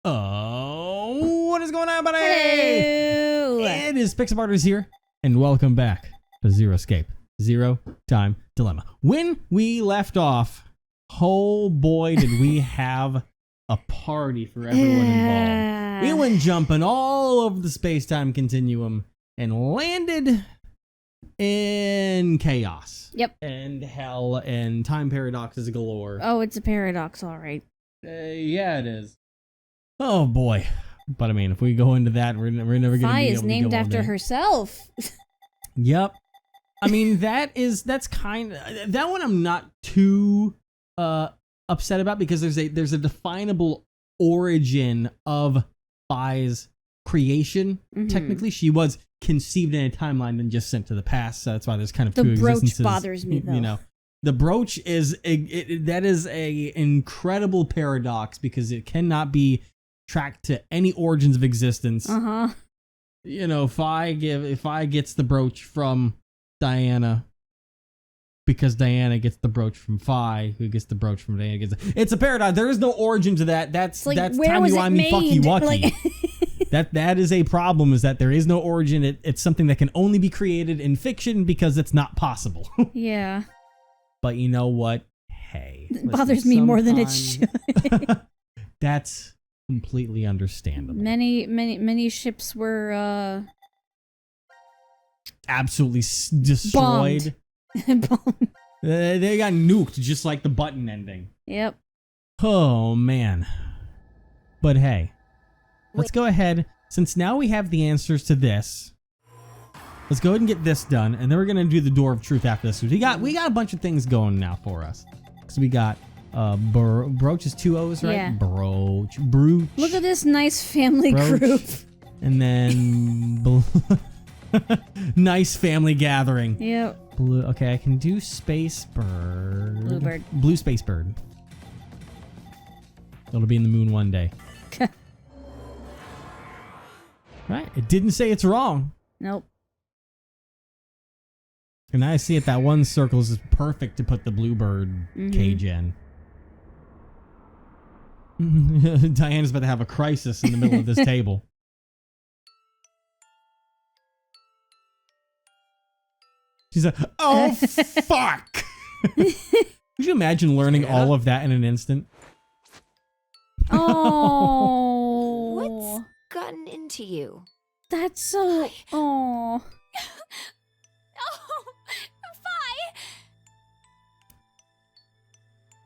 Oh, what is going on, buddy? Hello. It is Pixabarters here, and welcome back to Zero Escape, Zero Time Dilemma. When we left off, oh boy, did we have a party for everyone involved. We went jumping all over the space-time continuum and landed in chaos. Yep. And hell and time paradoxes galore. Oh, it's a paradox, all right. Yeah, it is. Oh boy. But I mean, if we go into that, we're never going to be able to go all day. Fi is named after herself. Yep. I mean, that's kind of, that one I'm not too upset about because there's a definable origin of Fi's creation. Mm-hmm. Technically, she was conceived in a timeline and just sent to the past. So that's why there's kind of the two brooch existences. bothers me, though. You know, the brooch is that is a incredible paradox because it cannot be tracked to any origins of existence. You know, if I gets the brooch from Diana, because Diana gets the brooch from Fi, who gets the brooch from Diana. It's a paradox. There is no origin to that. That's like, that's timey-wimey, fucky-wucky. Like... that is a problem, is that there is no origin. It's something that can only be created in fiction because it's not possible. Yeah. But you know what? Hey. It bothers me more than it should. That's completely understandable. Many ships were absolutely destroyed. Bombed. They got nuked, just like the button ending. Yep. Oh man. But hey, let's go ahead. Since now we have the answers to this, let's go ahead and get this done, and then we're gonna do the Door of Truth after this. We got a bunch of things going now for us. So we got brooch is 2 O's, right? Yeah. Brooch. Look at this nice family group. And then nice family gathering. Yep. Blue. Okay, I can do space bird. Bluebird. Blue space bird. It'll be in the moon one day. Right? It didn't say it's wrong. Nope. And I see it. That one circle is perfect to put the bluebird cage in. Diana's about to have a crisis in the middle of this table. She's like, oh, fuck. Could you imagine learning all of that in an instant? Oh. What's gotten into you? That's so... Oh. Oh,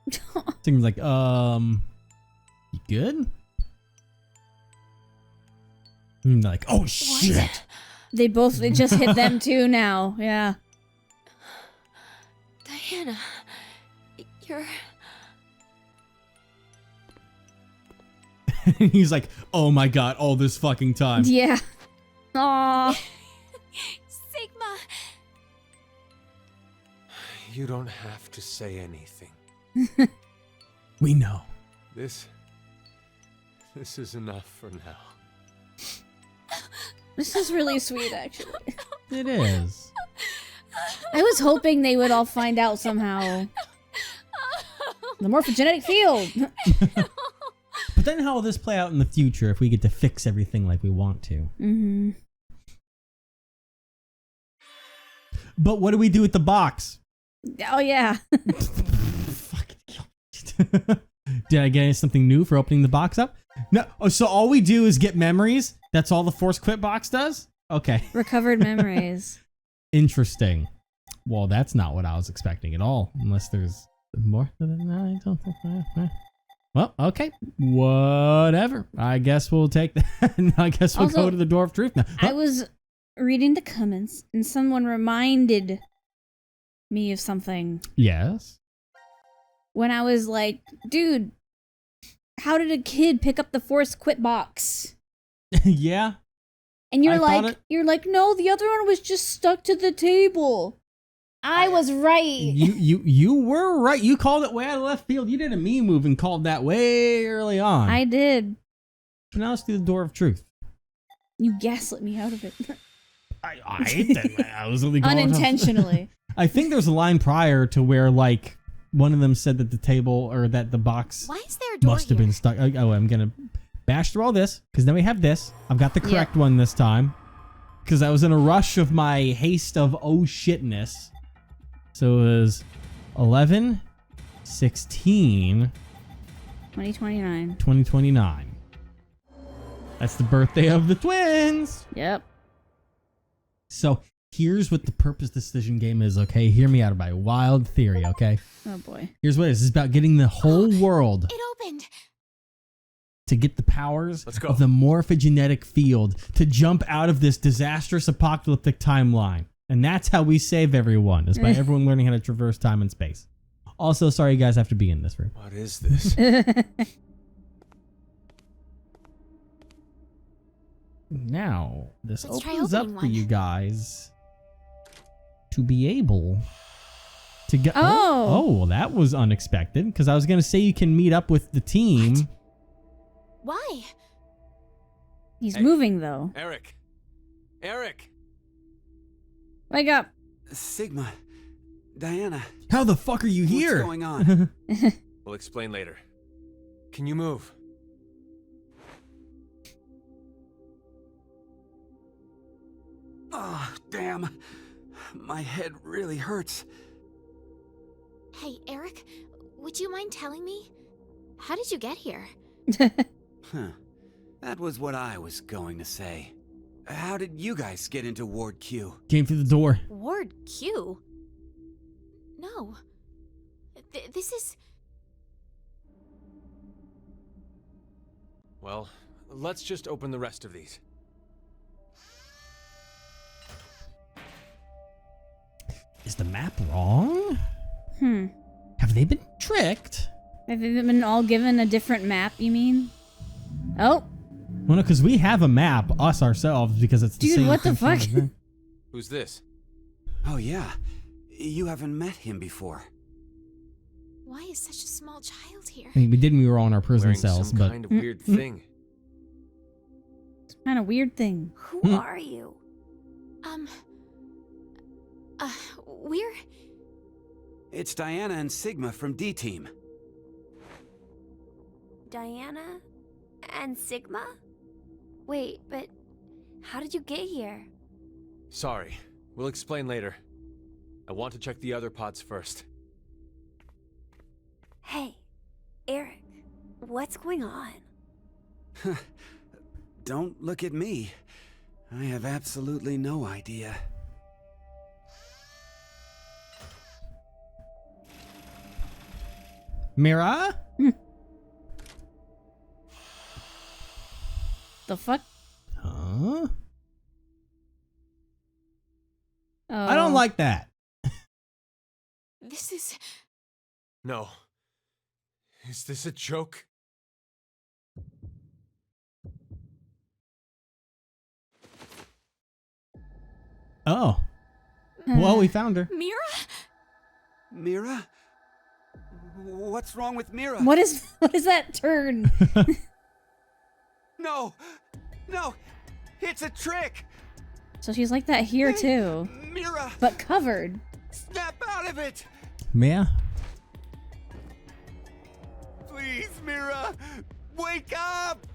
Fi! Things like, you good? And they're like, oh, shit. They just hit them too now. Yeah. Diana, you're... He's like, oh my god, all this fucking time. Yeah. Aww. Sigma! You don't have to say anything. We know. This is enough for now. This is really sweet, actually. It is. I was hoping they would all find out somehow. The morphogenetic field. But then how will this play out in the future if we get to fix everything like we want to? Mm-hmm. But what do we do with the box? Oh, yeah. Did I get something new for opening the box up? No. Oh, so all we do is get memories? That's all the Force Quit box does? Okay. Recovered memories. Interesting. Well, that's not what I was expecting at all. Unless there's more than that. Well, okay. Whatever. I guess we'll take that. I guess we'll go to the Door of Truth now. I was reading the comments and someone reminded me of something. Yes. When I was like, dude, how did a kid pick up the Force Quit box? Yeah. And you're like, no, the other one was just stuck to the table. I was right. You were right. You called it way out of left field. You did a me move and called that way early on. I did. But now let's do the Door of Truth. You gaslit me out of it. I was only going unintentionally. I think there's a line prior to where like one of them said that the table or that the box Why is there a door must have been stuck. Oh, I'm gonna bash through all this, because then we have this. I've got the correct one this time, because I was in a rush of my haste of oh shitness. So it was 11, 16, 2029. 2029. That's the birthday of the twins. Yep. So here's what the purpose decision game is, okay? Hear me out of my wild theory, okay? Oh boy. Here's what it is. It's about getting the whole world It opened. to get the powers Let's go. of the morphogenetic field to jump out of this disastrous apocalyptic timeline. And that's how we save everyone, is by everyone learning how to traverse time and space. Also, sorry you guys have to be in this room. What is this? Now, this Let's try opens up opening for one. you guys to be able to get... Oh. Oh, that was unexpected, because I was going to say you can meet up with the team. Why? He's Hey. moving though. Eric! Eric! Wake up. Sigma, Diana, How the fuck are you what's here? going on? We'll explain later. Can you move? Oh, damn. My head really hurts. Hey, Eric, would you mind telling me? How did you get here? Huh. That was what I was going to say. How did you guys get into Ward Q? Came through the door. Ward Q? No. This is... Well, let's just open the rest of these. Is the map wrong? Hmm. Have they been tricked? Have they been all given a different map, you mean? Oh. Well, no, because we have a map, us ourselves, because it's the Dude, same what the thing. fuck? Who's this? Oh, yeah. You haven't met him before. Why is such a small child here? I mean, we did when we were all in our prison Wearing cells, some but kind of weird thing. Kind of weird thing. Who are you? We're... It's Diana and Sigma from D-Team. Diana and Sigma? Wait, but how did you get here? Sorry. We'll explain later. I want to check the other pods first. Hey, Eric, what's going on? Don't look at me. I have absolutely no idea. Mira? The fuck? Huh? Oh. I don't like that. This is... No. Is this a joke? Oh. Well, we found her. Mira? Mira? What's wrong with Mira? What is that turn? No! No! It's a trick! So she's like that here too, Mira! but covered. Snap out of it! Mia? Please, Mira! Wake up!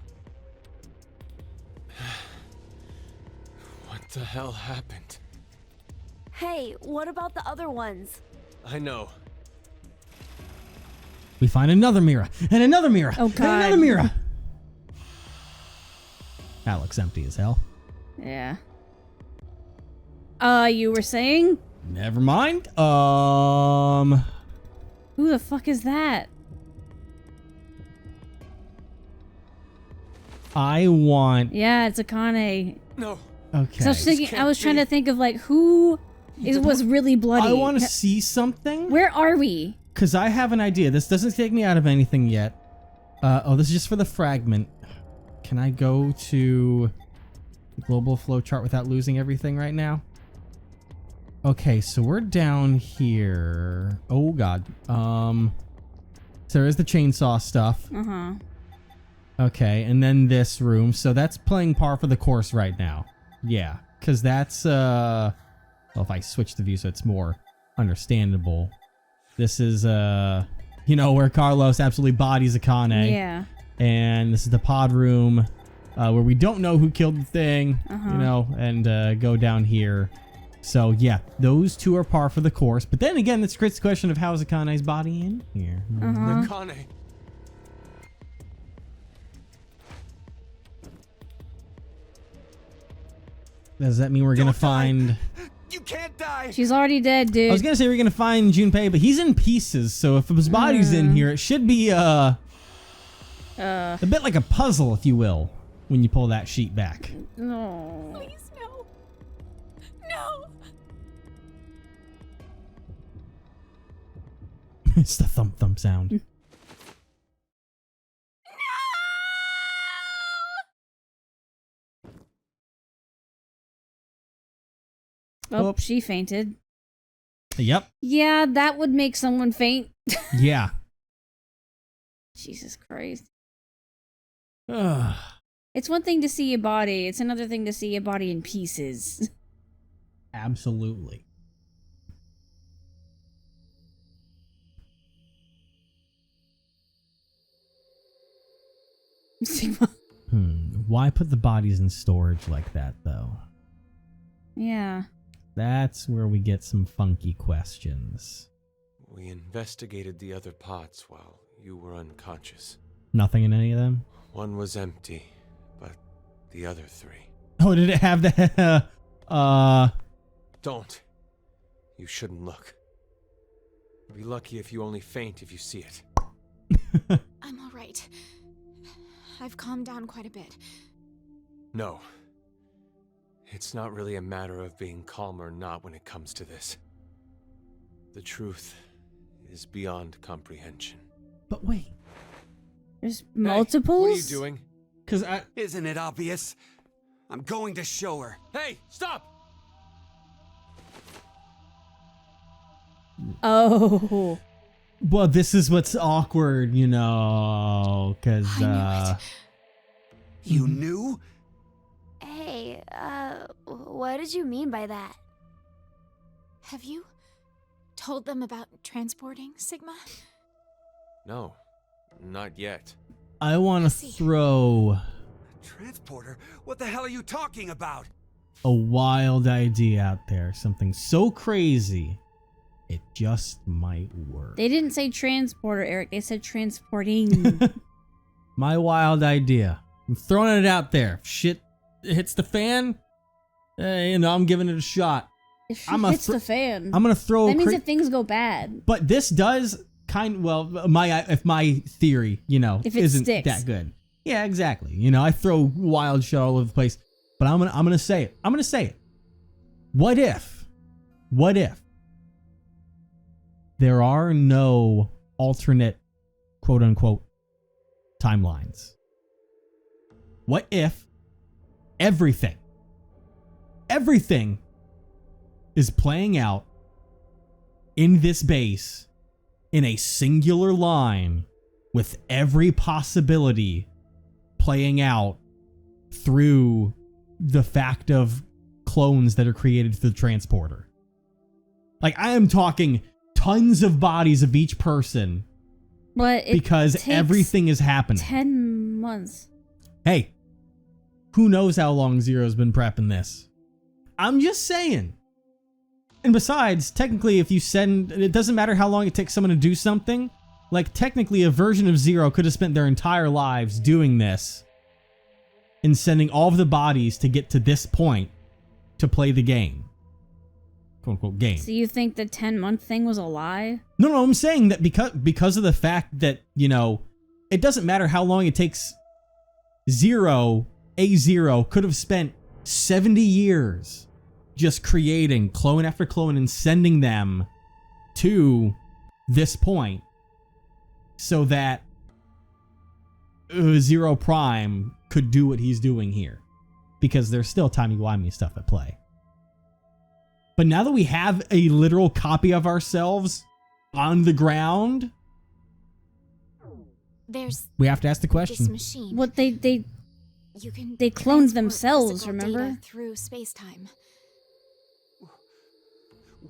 What the hell happened? Hey, what about the other ones? I know. We find another Mira, and another Mira, Oh, and God. another Mira. That looks empty as hell. Yeah. You were saying? Never mind. Who the fuck is that? I want... Yeah, it's Akane. No. Okay. So I was thinking, can't I was trying to be. think of like who was really bloody. I want to see something. Where are we? Because I have an idea. This doesn't take me out of anything yet. Oh, this is just for the fragment. Can I go to global flow chart without losing everything right now? Okay, so we're down here. Oh, God. So there is the chainsaw stuff. Uh-huh. Okay, and then this room. So that's playing par for the course right now. Yeah, because that's... Well, if I switch the view so it's more understandable. This is, you know, where Carlos absolutely bodies Akane. Yeah. And this is the pod room where we don't know who killed the thing, you know, and go down here. So, yeah, those two are par for the course. But then again, this creates the question of how is Akane's body in here? Akane. Does that mean we're going to find... You can't die. She's already dead, dude. I was going to say we're going to find Junpei, but he's in pieces. So if his body's in here, it should be a bit like a puzzle, if you will, when you pull that sheet back. No. Please, no. No. It's the thump thump sound. Oh, she fainted. Yep. Yeah, that would make someone faint. Yeah. Jesus Christ. Ugh. It's one thing to see a body. It's another thing to see a body in pieces. Absolutely. Sigma. Why put the bodies in storage like that, though? Yeah. That's where we get some funky questions. We investigated the other pots while you were unconscious. Nothing in any of them? One was empty, but the other three... Oh, did it have the... Don't. You shouldn't look. You'll be lucky if you only faint if you see it. I'm all right. I've calmed down quite a bit. No. It's not really a matter of being calm or not when it comes to this. The truth is beyond comprehension. But wait. There's multiples? What are you doing? Because Isn't it obvious? I'm going to show her. Hey, stop! Oh. Well, this is what's awkward, you know, because... I knew it. You knew? Hey, what did you mean by that? Have you told them about transporting, Sigma? No, not yet. I want to throw Transporter? What the hell are you talking about? a wild idea out there. Something so crazy, it just might work. They didn't say transporter, Eric. They said transporting. My wild idea. I'm throwing it out there. If shit hits the fan, you know, I'm giving it a shot. If she I'm a hits the fan, I'm gonna throw. that means that things go bad. But this does if my theory, you know, If it isn't sticks. that good. Yeah, exactly. You know, I throw wild shit all over the place, but I'm gonna say it. I'm gonna say it. What if there are no alternate, quote unquote, timelines? What if everything is playing out in this base in a singular line with every possibility playing out through the fact of clones that are created through the transporter? Like, I am talking tons of bodies of each person But it because takes everything is happening. 10 months. Hey, who knows how long Zero's been prepping this? I'm just saying. And besides, technically, if you send... It doesn't matter how long it takes someone to do something. Like, technically, a version of Zero could have spent their entire lives doing this and sending all of the bodies to get to this point to play the game. Quote-unquote game. So you think the 10-month thing was a lie? No, I'm saying that because of the fact that, you know, it doesn't matter how long it takes. Zero could have spent 70 years just creating clone after clone and sending them to this point so that Zero Prime could do what he's doing here, because there's still timey-wimey stuff at play. But now that we have a literal copy of ourselves on the ground, There's we have to ask the this question. machine. What they You can they cloned transport themselves, physical remember? data through space-time.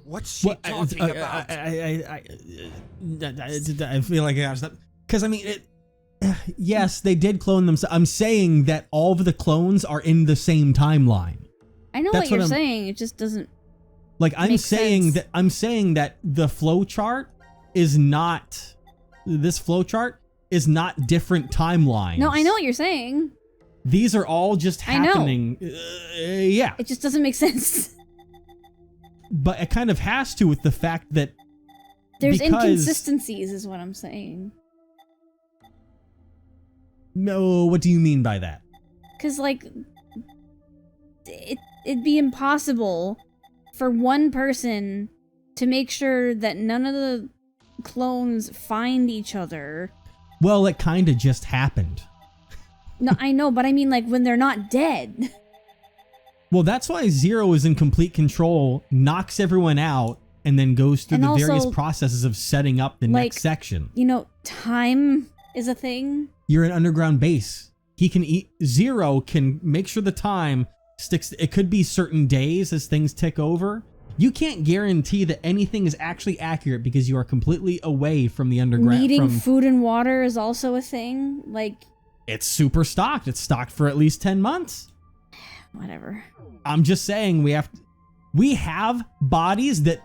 What's she talking about? I feel like I gotta stop. Because, I mean, Yes, they did clone themselves. I'm saying that all of the clones are in the same timeline. I know That's what you're what I'm- saying. It just doesn't. Like I'm Makes saying sense. that the flowchart is not. This flowchart is not different timelines. No, I know what you're saying. These are all just I know. happening. Yeah, It just doesn't make sense. but it kind of has to with the fact that There's because- inconsistencies, is what I'm saying. No, what do you mean by that? Because, like, it'd be impossible for one person to make sure that none of the clones find each other. Well, it kind of just happened. No, I know, but I mean, like, when they're not dead. Well, that's why Zero is in complete control, knocks everyone out, and then goes through And the various also, processes of setting up the like, next section. You know, time is a thing. You're an underground base. He can eat. Zero can make sure the time sticks. It could be certain days as things tick over. You can't guarantee that anything is actually accurate because you are completely away from the underground. Needing food and water is also a thing. Like, It's super stocked. It's stocked for at least 10 months. whatever. I'm just saying we have bodies that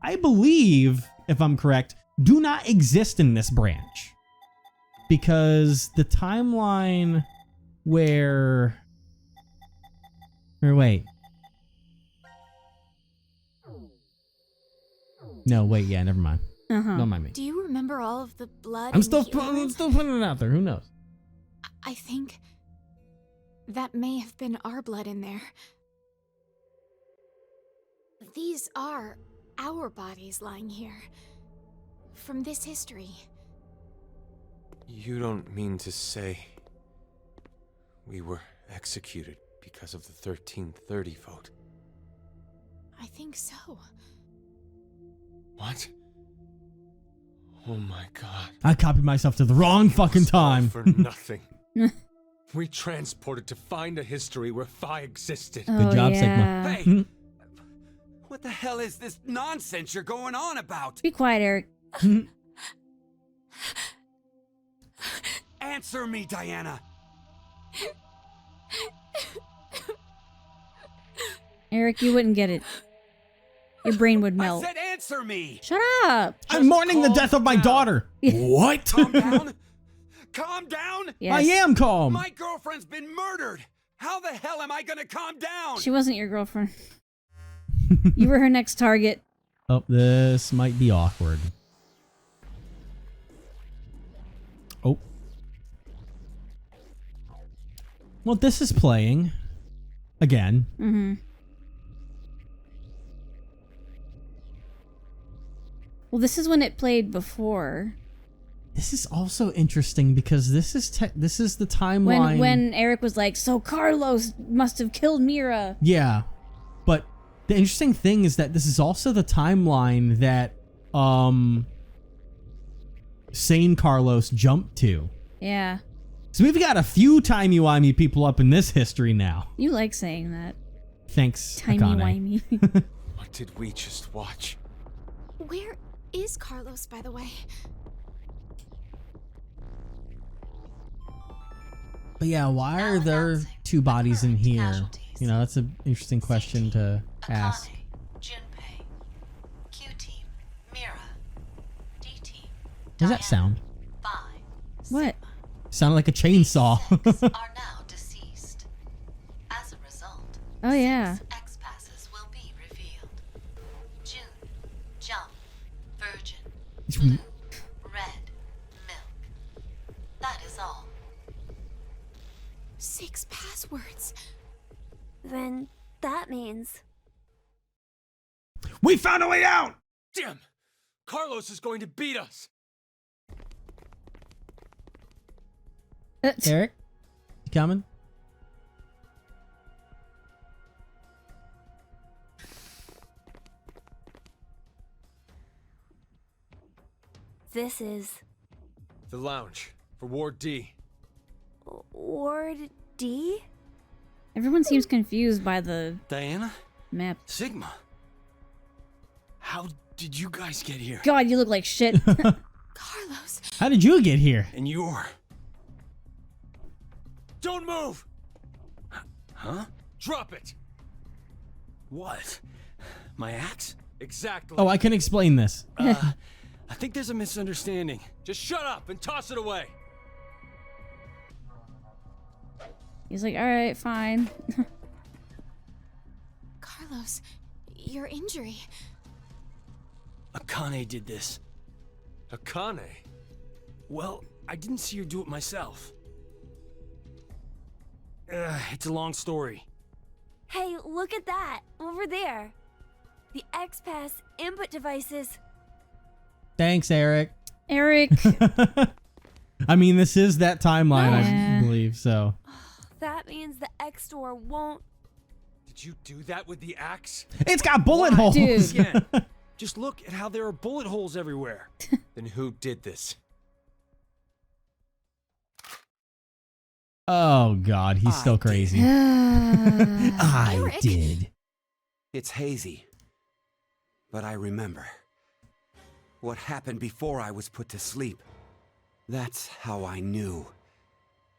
I believe, if I'm correct, do not exist in this branch. Because the timeline wait. No, wait, yeah, never mind. Uh-huh. Don't mind me. Do you remember all of the blood? I'm in still Heroes? putting it out there. Who knows? I think that may have been our blood in there. These are our bodies lying here. From this history. You don't mean to say we were executed because of the 1330 vote? I think so. What? Oh my god. I copied myself to the wrong fucking It's all time. for nothing. We transported to find a history where Phi existed. Oh, job, yeah. Sigma. Hey! What the hell is this nonsense you're going on about? Be quiet, Eric. Answer me, Diana! Eric, you wouldn't get it. Your brain would I melt. said answer me! Shut up. I'm mourning the calm death of my down. daughter. What? Calm down! Calm down! Yes. I am calm. My girlfriend's been murdered! How the hell am I gonna calm down? She wasn't your girlfriend. You were her next target. Oh, this might be awkward. Oh. Well, this is playing. Again. Mm-hmm. Well, this is when it played before. This is also interesting because this is the timeline. When Eric was like, so Carlos must have killed Mira. Yeah. But the interesting thing is that this is also the timeline that sane Carlos jumped to. Yeah. So we've got a few timey-wimey people up in this history now. You like saying that. Thanks, Akane. Timey-wimey. What did we just watch? Where is Carlos, by the way? But yeah, why are there two bodies in here? You know, that's an interesting question to ask. Junpei, Q team, Mira, D team. What does that sound? What? Sounded like a chainsaw. Are now deceased. As a result, Oh, yeah. X passes will be revealed. June, jump, virgin, blue, red, milk. That is all. 6 passwords. Then that means We found a way out! Damn! Carlos is going to beat us! Eric, you coming? this is The lounge for Ward D. Ward D? Everyone seems confused by the Diana? map. Sigma? How did you guys get here? God, you look like shit. Carlos. How did you get here? And you're Don't move! Huh? Drop it! What? My axe? Exactly. Oh, I can explain this. I think there's a misunderstanding. Just shut up and toss it away. He's like, all right, fine. Carlos, your injury. Akane did this. Akane? Well, I didn't see her do it myself. It's a long story. Hey, look at that! Over there! The X-Pass input devices. Thanks, Eric. Eric. I mean, this is that timeline, Yeah. I believe, so. That means the X-Store won't... Did you do that with the axe? It's got bullet holes! Dude. Again, just look at how there are bullet holes everywhere. Then who did this? Oh, God, he's still crazy. I Eric. did. It's hazy. But I remember. What happened before I was put to sleep. That's how I knew.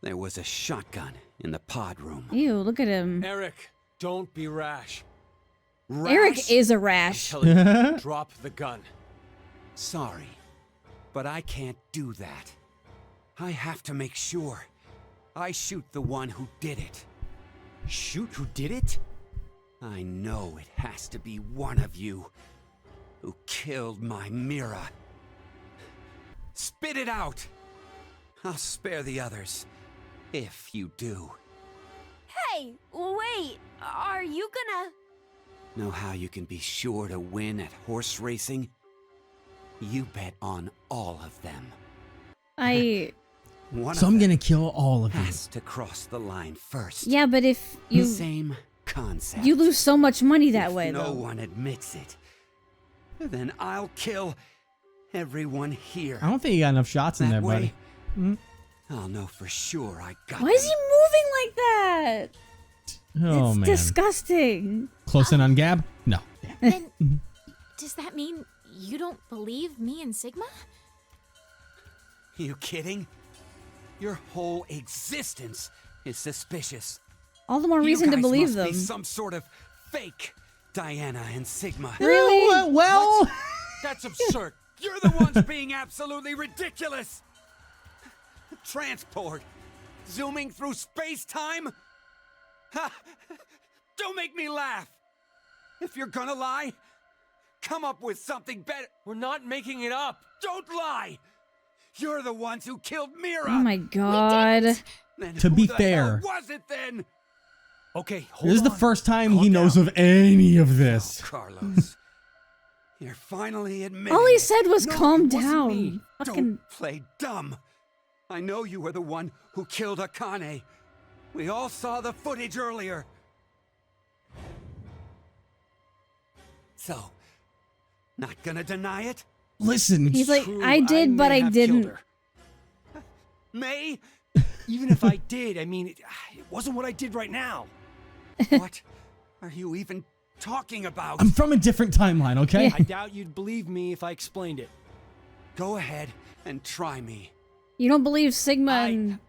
There was a shotgun in the pod room. Ew, look at him. Eric, don't be rash. Eric Rash? is a I'm rash. telling you, drop the gun. Sorry, but I can't do that. I have to make sure. I shoot the one who did it. Shoot who did it? I know it has to be one of you who killed my Mira. Spit it out! I'll spare the others, if you do. Hey, wait! Are you gonna... Know how you can be sure to win at horse racing? You bet on all of them. One So of I'm them gonna kill all of you. has to cross the line first. Yeah, but if you Same concept. you lose so much money that If way, no though. one admits it, then I'll kill everyone here. I don't think you got enough shots in That there, way, buddy. I'll know for sure I got Why is them. he moving like that? Oh, It's man. disgusting. Close in on Gab? No. Then, does that mean you don't believe me and Sigma? You kidding? Your whole existence is suspicious. All the more You reason to guys believe must them. Be some sort of fake Diana and Sigma. Really? Well, That's absurd. You're the ones being absolutely ridiculous. Transport. Zooming through space-time? Ha! Don't make me laugh. If you're gonna lie, come up with something better. We're not making it up. Don't lie. You're the ones who killed Mira. Oh my god. Then To who be the fair- hell was it then? Okay, hold this is the on. first time Calm he knows down. of any of this. Carlos. You're finally admitting All he it. said was No, calm it wasn't down. me. Fucking Don't play dumb. I know you were the one who killed Akane. We all saw the footage earlier. So, not gonna deny it? Listen, He's like, True, I did, but may I have killed didn't. her. May? Even if I did, I mean, it wasn't what I did right now. What are you even talking about? I'm from a different timeline, okay? Yeah. I doubt you'd believe me if I explained it. Go ahead and try me. You don't believe Sigma and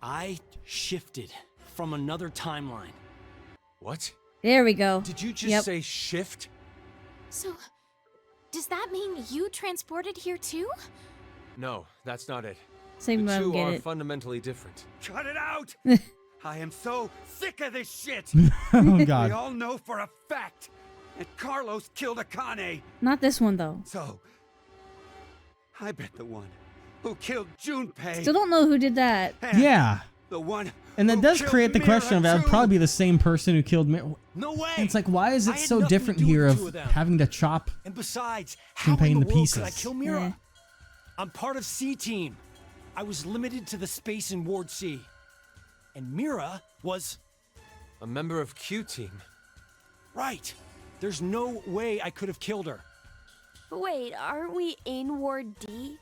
I shifted from another timeline. What? there we go. Did you just Yep. say shift? So, does that mean you transported here too? No, that's not it. Sigma The don't two get are it. fundamentally different. Cut it out! I am so sick of this shit! Oh, We God. all know for a fact that Carlos killed Akane. Not this one though. So, I bet the one who killed Junpei. Still don't know who did that. and Yeah. The one And that who does killed create the Mira question of that would too. probably be the same person who killed Mira. No way! It's like, why is I it had so nothing to different do here with of the two of them. having to chop? And besides, how Junpei in into the world could I pieces. kill Mira? Yeah. I'm part of C-Team. I was limited to the space in Ward C. And Mira was... A member of Q Team. right. There's no way I could have killed her. Wait, aren't we in Ward D?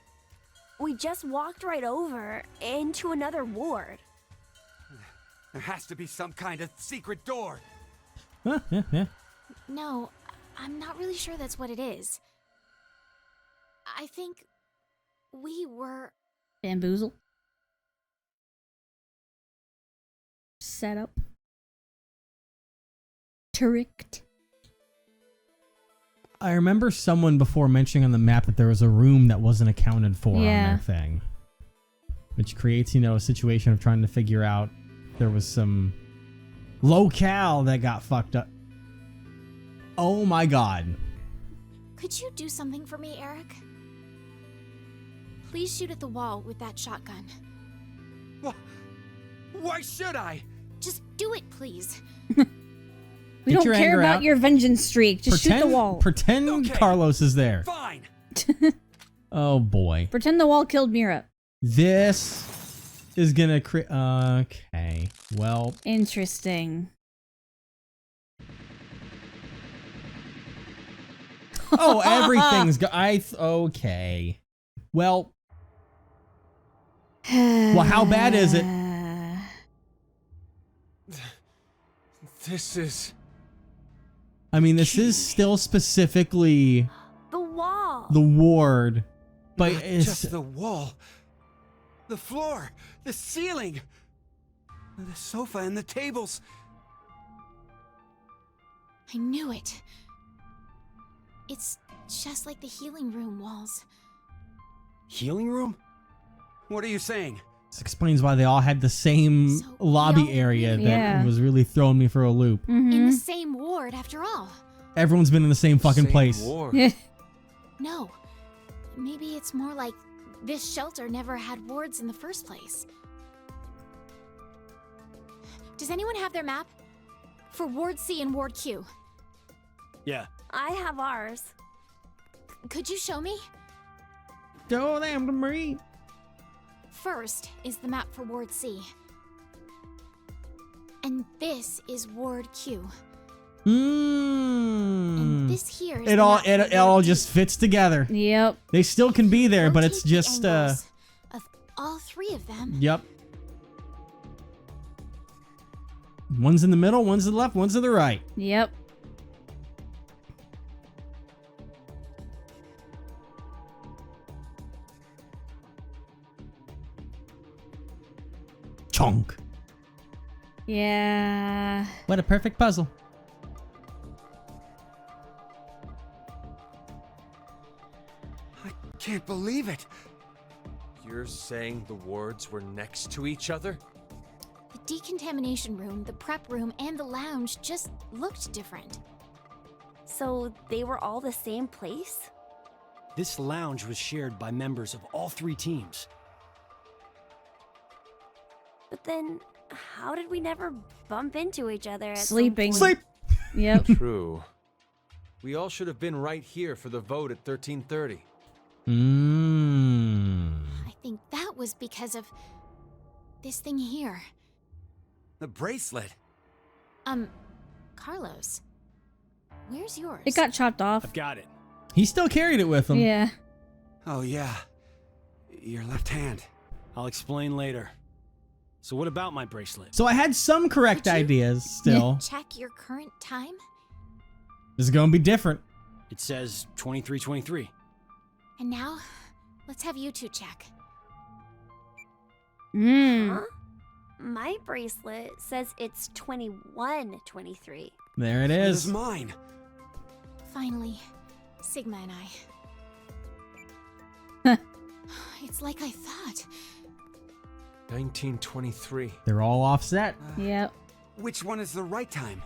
We just walked right over into another ward. There has to be some kind of secret door. Huh, yeah. No, I'm not really sure that's what it is. I think we were Bamboozle. setup. Tricked. I remember someone before mentioning on the map that there was a room that wasn't accounted for on Yeah. their thing. Which creates, a situation of trying to figure out there was some locale that got fucked up. Oh my god. Could you do something for me, Eric? Please shoot at the wall with that shotgun. Why should I? Just do it, please. We Get don't your care anger about out. your vengeance streak. Just shoot the wall. Pretend Okay. Carlos is there. Fine. Oh boy. Pretend the wall killed Mira. This is gonna create. Okay. Well, Interesting. oh, everything's okay. Well, how bad is it? This is... I mean, this is still specifically The wall. the ward, but Not it's just the wall. The floor. The ceiling. The sofa and the tables. I knew it. It's just like the healing room walls. Healing room? What are you saying? this explains why they all had the same So we lobby all area that Yeah. was really throwing me for a loop. In Mm-hmm. the same ward, after all. Everyone's been in the same fucking same place. war. No. Maybe it's more like this shelter never had wards in the first place. Does anyone have their map? For Ward C and Ward Q. Yeah. I have ours. Could you show me? Oh, damn, the Marine. First is the map for Ward C. And this is Ward Q. And this here is It the all map for it all Ward D. just fits together. Yep. They still can be there, but it's Rotate the just angles of all three of them. yep. One's in the middle, one's to the left, one's to the right. Yep. Chonk. Yeah. What a perfect puzzle. I can't believe it. You're saying the wards were next to each other? The decontamination room, the prep room, and the lounge just looked different. So they were all the same place? This lounge was shared by members of all three teams. But then, how did we never bump into each other at some Sleeping. point? Sleep. Yep. True. We all should have been right here for the vote at 1330. I think that was because of this thing here. The bracelet. Carlos, where's yours? It got chopped off. I've got it. He still carried it with him. Yeah. Oh, yeah. Your left hand. I'll explain later. So what about my bracelet? So I had some correct Could you- ideas still. Check your current time? This is gonna be different. It says 23:23. And now, let's have you two check. Huh? My bracelet says it's 21:23. There it It is. is mine. Finally, Sigma and I. It's like I thought. 1923. They're all offset. Yep. Which one is the right time?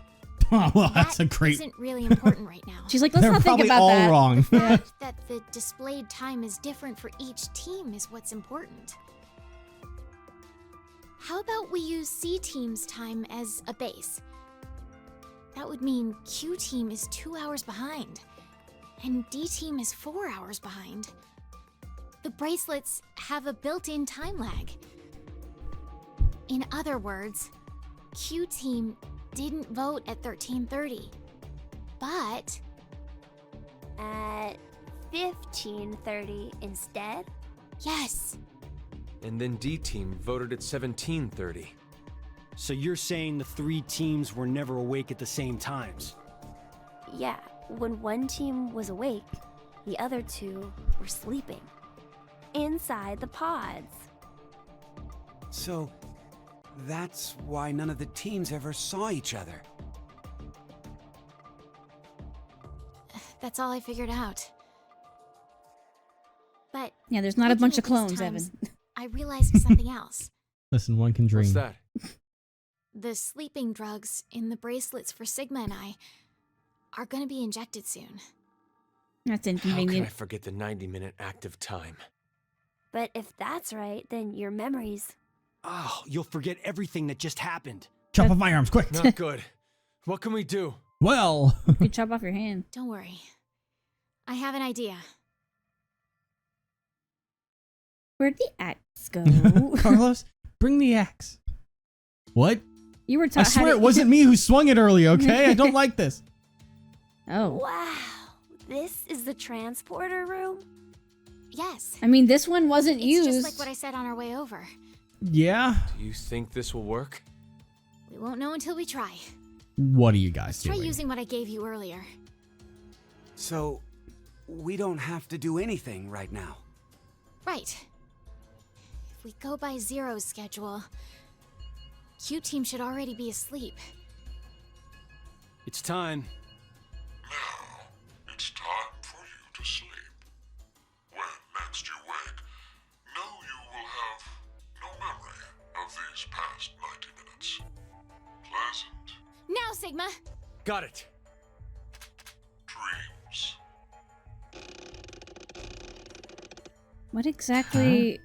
Oh, well, that's a That great. isn't really important right now. She's like, let's They're not think probably about all that. wrong. The fact that the displayed time is different for each team is what's important. How about we use C team's time as a base? That would mean Q team is 2 hours behind, and D team is 4 hours behind. The bracelets have a built-in time lag. In other words, Q team didn't vote at 1330, but At 15:30 instead? yes, And then D team voted at 1730. So you're saying the three teams were never awake at the same times? Yeah, when one team was awake, the other two were sleeping. Inside the pods. So, That's why none of the teams ever saw each other. That's all I figured out. But Yeah, there's not a bunch of looking at clones, these times, Evan. I realized something else. Listen, one can dream. What's that? The sleeping drugs in the bracelets for Sigma and I are gonna be injected soon. That's How can I inconvenient. forget the 90-minute active time? But if that's right, then your memories. Oh, you'll forget everything that just happened. Chop off my arms, quick. Not good. What can we do? Well, You could chop off your hand. Don't worry. I have an idea. Where'd the axe go? Carlos, bring the axe. What? You were I taught swear it wasn't me who swung it earlier, okay? I don't like this. Oh. Wow. This is the transporter room? Yes. I mean, this one wasn't It's used. just like what I said on our way over. Yeah? Do you think this will work? We won't know until we try. What are you guys Try doing? using what I gave you earlier. So, we don't have to do anything right now. Right. If we go by Zero's schedule, Q Team should already be asleep. It's time. Now, it's time for you to sleep. When next you wake, know you will have no memory of these past 90 minutes. Pleasant Now, Sigma! Got it. dreams. What exactly?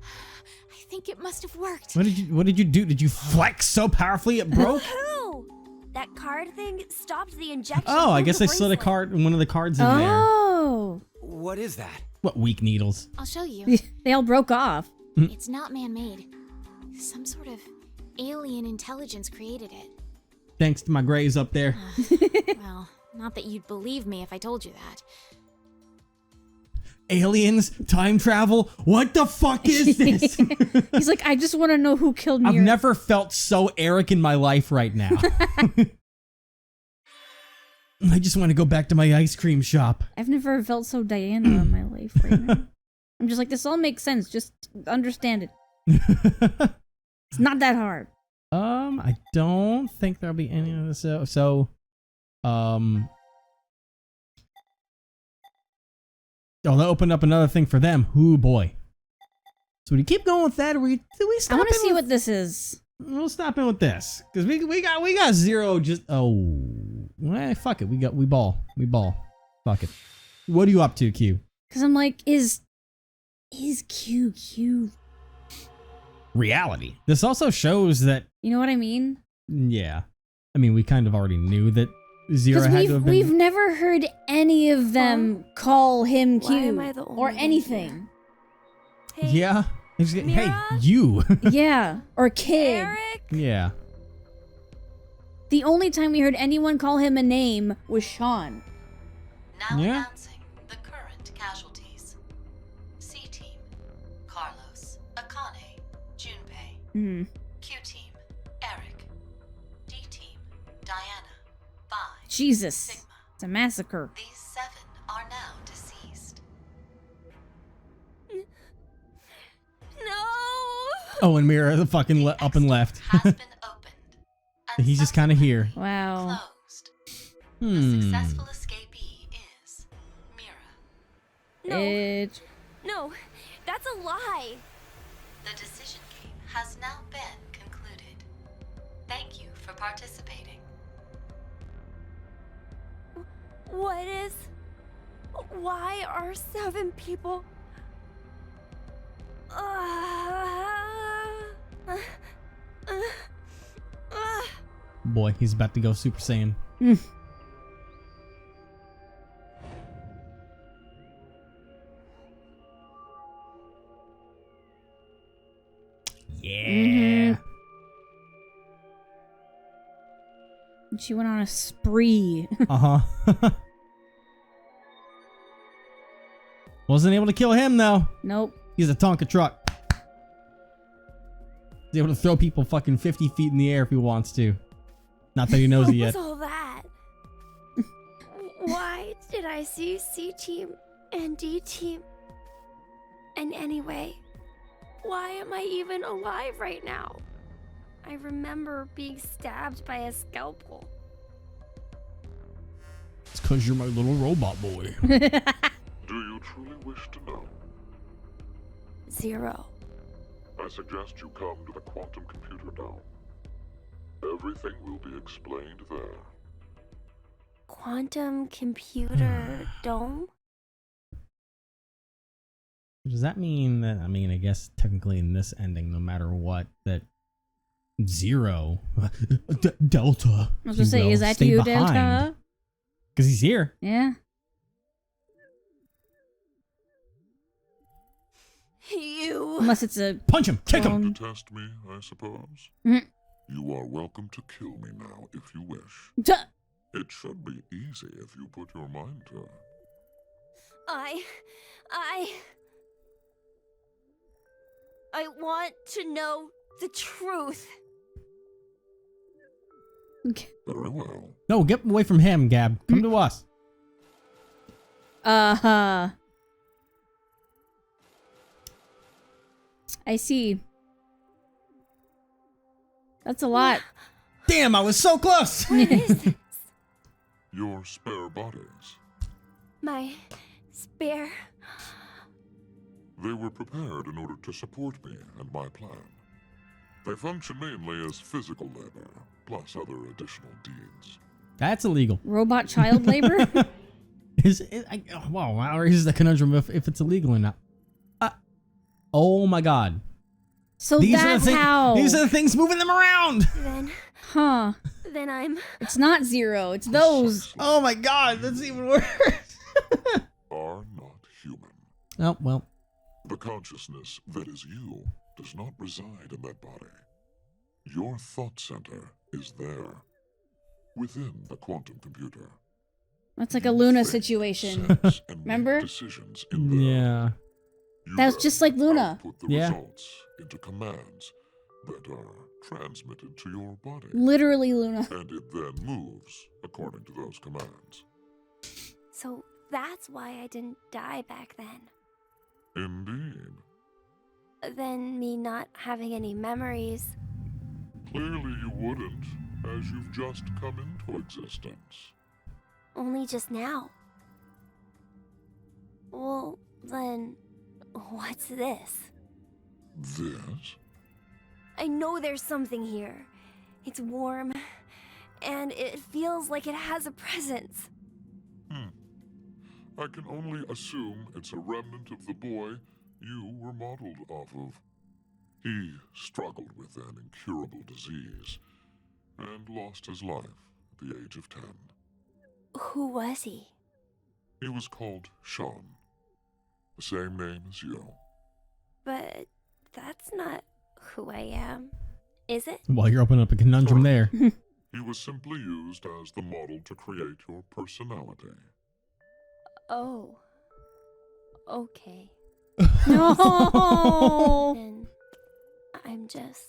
I think it must have worked. What did you do? Did you flex so powerfully it broke? Who? That card thing stopped the injection. Oh, I from guess the I slid a bracelet. card, one of the cards in there. Oh. What is that? What weak needles? I'll show you. They all broke off. It's not man-made. Some sort of alien intelligence created it. Thanks to my grays up there. Well, not that you'd believe me if I told you that. Aliens, time travel. What the fuck is this? He's like, I just want to know who killed me. I've never felt so Eric in my life right now. I just want to go back to my ice cream shop. I've never felt so Diana in my life right now. I'm just like, this all makes sense. Just understand it. It's not that hard. I don't think there'll be any of this. Oh, that opened up another thing for them. Ooh, boy. So we keep going with that, or do we stop? I want to in see with- what this is. We'll stop in with this because we got Zero. Just fuck it. We ball. Fuck it. What are you up to, Q? Because I'm like, is Q? Reality. This also shows that. You know what I mean? Yeah. I mean, we kind of already knew that Zero Because had to have been. we've never heard any of them call him Why Q am I the or only one anything. Hey, Yeah. He's hey, Mira? you. Yeah, or kid. Eric? Yeah. The only time we heard anyone call him a name was Sean. Now Yeah. announcing the current casualties. C Team, Carlos, Akane, Junpei. Hmm. Q Team, Eric. D Team, Diana, Vi, Jesus, Sigma. it's a massacre. These 7 are now deceased. No! Oh, and Mira fucking up and left. Has been opened. And He's just kind of here. Wow. closed. The Hmm. successful escapee is Mira. No. Bitch. No, that's a lie. The decision game has now been concluded. Thank you for participating. What is... Why are 7 people... Boy, he's about to go Super Saiyan. Yeah. She went on a spree. Uh-huh. Wasn't able to kill him, though. Nope. He's a Tonka truck. He's able to throw people fucking 50 feet in the air if he wants to. Not that he knows What it yet. was all that? Why did I see C Team and D Team? And anyway, Why am I even alive right now? I remember being stabbed by a scalpel. It's because you're my little robot boy. Do you truly wish to know? 0. I suggest you come to the quantum computer now. Everything will be explained there. Quantum computer dome? Does that mean that, I mean, I guess technically in this ending, no matter what, that 0, Delta, I was gonna say, is that you, Delta? Because he's here. Yeah. You. Unless it's a Punch him, kick him. To test me, I suppose. Mhm. You are welcome to kill me now if you wish. Duh. It should be easy if you put your mind to it. I want to know the truth. Very well. No, get away from him, Gab. Come to us. I see. That's a lot. Damn, I was so close. What is this? Your spare bodies. My spare. They were prepared in order to support me and my plan. They function mainly as physical labor, plus other additional deeds. That's illegal. Robot child labor? Wow, or is the conundrum if it's illegal or not? Oh my God. So that's how. These are the things moving them around. Then I'm. It's not 0. It's those. Oh my God, that's even worse. Are not human. Oh, well. The consciousness that is you does not reside in that body. Your thought center is there, within the quantum computer. That's like a Luna situation. Remember? Decisions in there. Yeah. That was just like Luna. Put the results into commands that are transmitted to your body. Literally Luna. And it then moves according to those commands. So that's why I didn't die back then. Indeed. Then me not having any memories. Clearly you wouldn't, as you've just come into existence. Only just now. Well, then, what's this? This? I know there's something here. It's warm, and it feels like it has a presence. I can only assume it's a remnant of the boy you were modeled off of. He struggled with an incurable disease and lost his life at the age of 10. Who was he? He was called Sean. The same name as you. But that's not who I am, is it? Well, you're opening up a conundrum there. He was simply used as the model to create your personality. Oh. Okay. No! Then I'm just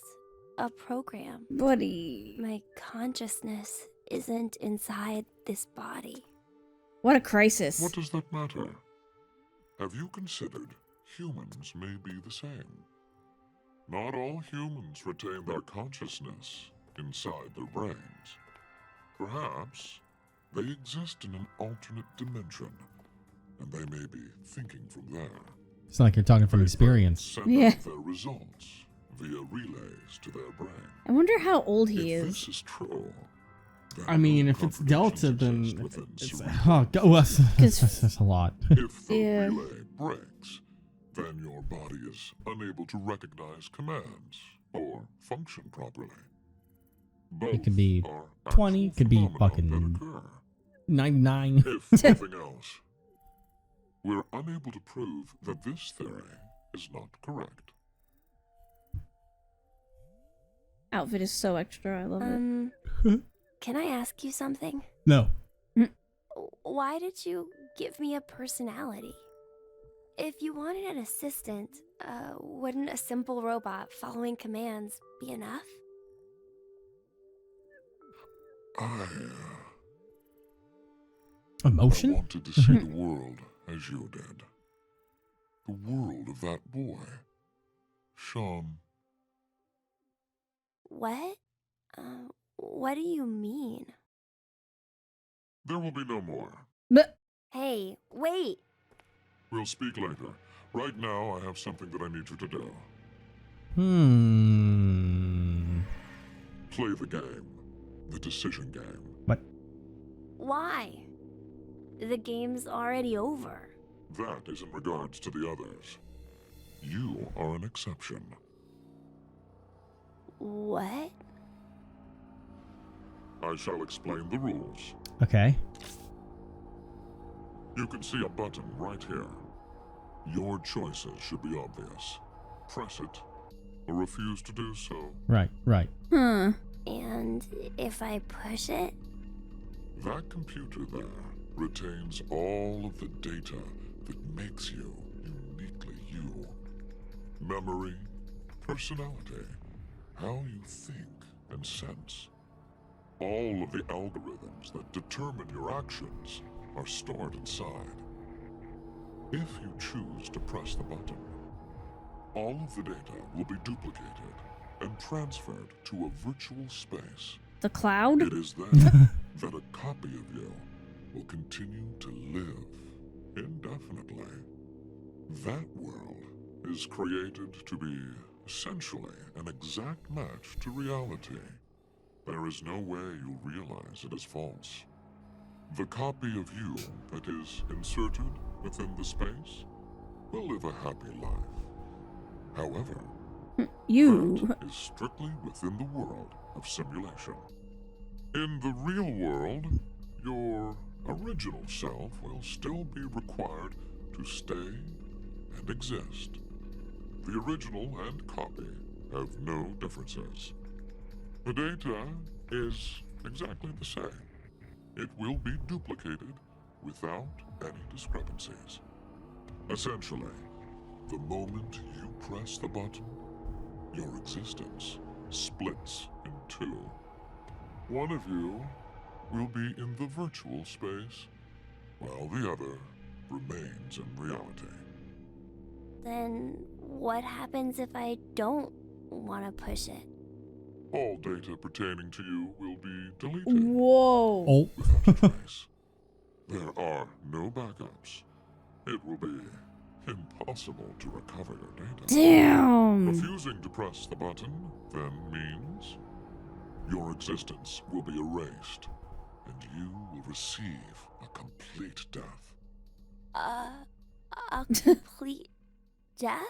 a program. Buddy. My consciousness isn't inside this body. What a crisis. What does that matter? Have you considered humans may be the same? Not all humans retain their consciousness inside their brains. Perhaps they exist in an alternate dimension, and they may be thinking from there. It's like you're talking from experience. Send out their results via relays to their brain. I wonder how old he If is. this is true, I mean, if it's Delta, then it's that's a lot. If the relay breaks, then your body is unable to recognize commands or function properly. Both It could be are 20, it could be phenomena fucking that occur. 99. If nothing else, we're unable to prove that this theory is not correct. Outfit is so extra. I love it. Can I ask you something? No. Why did you give me a personality? If you wanted an assistant, wouldn't a simple robot following commands be enough? I Emotion? wanted to see the world as you did. The world of that boy. Sean. What? What do you mean? There will be no more. But Hey, wait! We'll speak later. Right now, I have something that I need you to do. Play the game. The decision game. What? Why? The game's already over. That is in regards to the others. You are an exception. What? I shall explain the rules. Okay. You can see a button right here. Your choices should be obvious. Press it, or refuse to do so. Right. huh. And if I push it? That computer there retains all of the data that makes you uniquely you. Memory, personality, how you think and sense. All of the algorithms that determine your actions are stored inside. If you choose to press the button, all of the data will be duplicated and transferred to a virtual space. The cloud? It is then that a copy of you will continue to live indefinitely. That world is created to be essentially an exact match to reality. There is no way you'll realize it is false. The copy of you that is inserted within the space will live a happy life. However, You. that is strictly within the world of simulation. In the real world, your original self will still be required to stay and exist. The original and copy have no differences. The data is exactly the same. It will be duplicated without any discrepancies. Essentially, the moment you press the button, your existence splits in two. One of you will be in the virtual space, while the other remains in reality. Then what happens if I don't want to push it? All data pertaining to you will be deleted. Whoa. Oh. Without a trace. There are no backups. It will be impossible to recover your data. Damn. Refusing to press the button then means your existence will be erased, and you will receive a complete death. A complete death?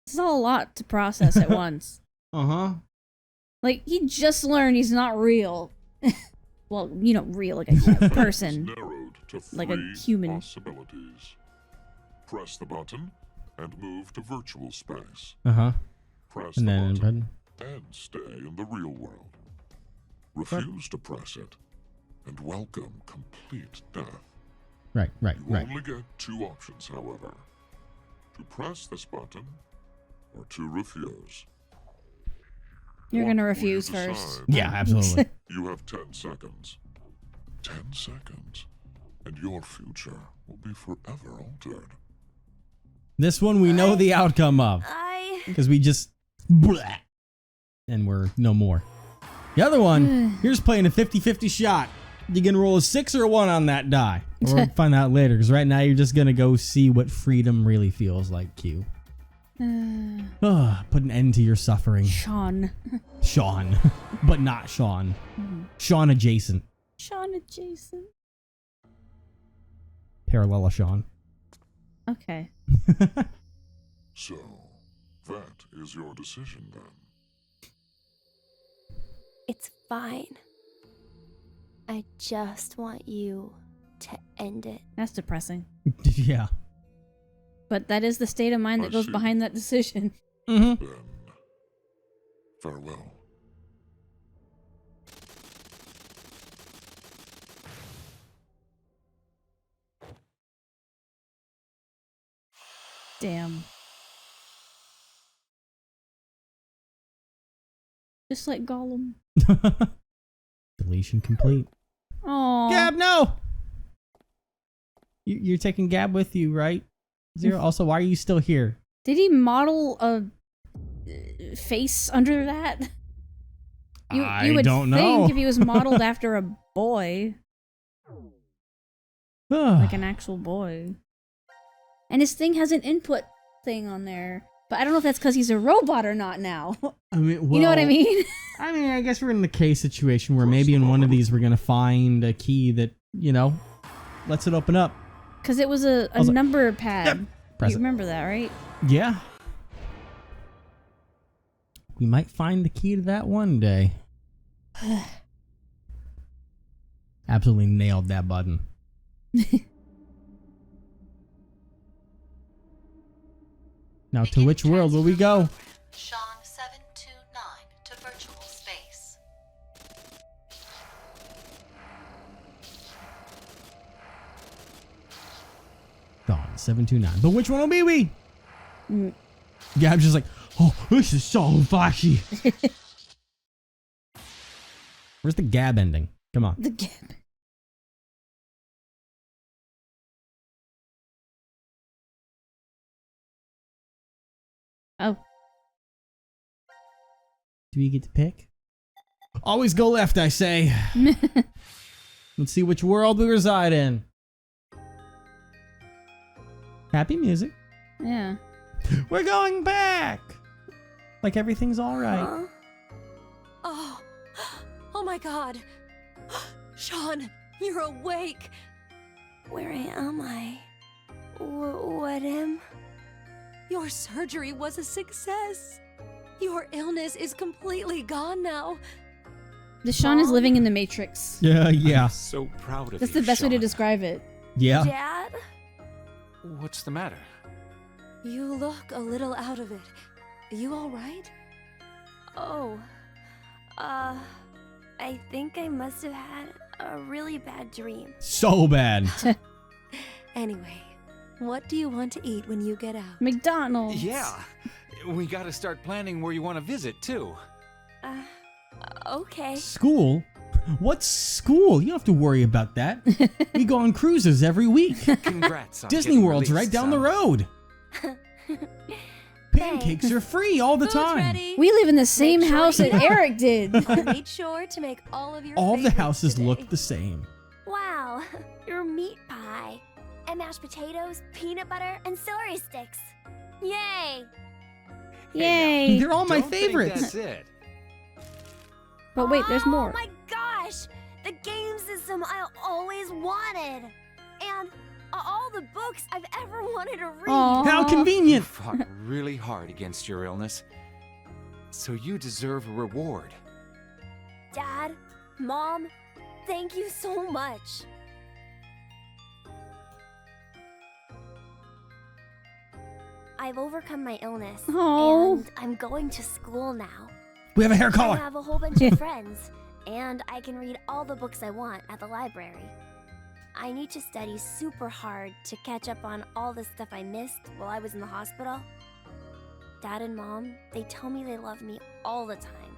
This is all a lot to process at once. Uh-huh. Like, he just learned he's not real. Well, you know, real, like a person. Narrowed to Like a three human. possibilities. Press the button and move to virtual space. Uh-huh. Press And the then button and stay in the real world. Refuse to press it and welcome complete death. Right. You only get two options, however. To press this button or to refuse. You're What gonna will you refuse decide? first. Yeah, absolutely. You have 10 seconds. 10 seconds, and your future will be forever altered. This one we know the outcome of. Because we just... Blah, and we're no more. The other one, you're just playing a 50-50 shot. You're going to roll a 6 or a 1 on that die. We'll find out later, because right now you're just going to go see what freedom really feels like, Q. Put an end to your suffering. Sean. Sean. But not Sean. Sean adjacent. Sean adjacent. Parallel Sean. Okay. So, that is your decision then. It's fine. I just want you to end it. That's depressing. Yeah. But that is the state of mind that I goes see. behind that decision. Mm-hmm. Then, farewell. Damn. Just like Gollum. Deletion complete. Oh. Gab, no! You're taking Gab with you, right? Zero. Also, why are you still here? Did he model a face under that? You would don't think know. if he was modeled after a boy, like an actual boy. And his thing has an input thing on there. But I don't know if that's because he's a robot or not now. I mean, well, you know what I mean? I mean, I guess we're in the case situation where maybe in one of these we're going to find a key that, you know, lets it open up. Because it was a number pad. Press You it. remember that, right? Yeah. We might find the key to that one day. Absolutely nailed that button. Now, to which world will we go? Sean 729 to virtual space. Dawn 729. But which one will be we? Mm. Yeah, I'm just like, oh, this is so flashy. Where's the gab ending? Come on. The gap. Oh. Do we get to pick? Always go left, I say. Let's see which world we reside in. Happy music. Yeah. We're going back. Like everything's all right. Oh. Oh my god. Sean, you're awake. Where am I? What am? Your surgery was a success. Your illness is completely gone now. The Sean is living in the Matrix. Yeah. I'm so proud of That's you, the best way to Sean. describe it. Yeah. Dad? What's the matter? You look a little out of it. You alright? Oh. I think I must have had a really bad dream. So bad. Anyway, what do you want to eat when you get out? McDonald's. Yeah. We gotta start planning where you want to visit, too. Okay. School? What's school? You don't have to worry about that. We go on cruises every week. Congrats on Disney getting World's released, right down the son. road. Pancakes are free all the Food's time. ready. We live in the same Make sure house you that eat up. Eric did. I made sure to make all of your All the favorites houses today. look the same. Wow, your meat pie. And mashed potatoes, peanut butter, and celery sticks. Yay! Yay. They're all my Don't think favorites. that's it. But wait, there's more. Oh my gosh! The game system I always wanted! And all the books I've ever wanted to read! Aw. How You convenient. fought really hard against your illness, so you deserve a reward. Dad, Mom, thank you so much. I've overcome my illness, Aw. and I'm going to school now. We have a hair I collar. have a whole bunch of friends, and I can read all the books I want at the library. I need to study super hard to catch up on all the stuff I missed while I was in the hospital. Dad and Mom, they tell me they love me all the time,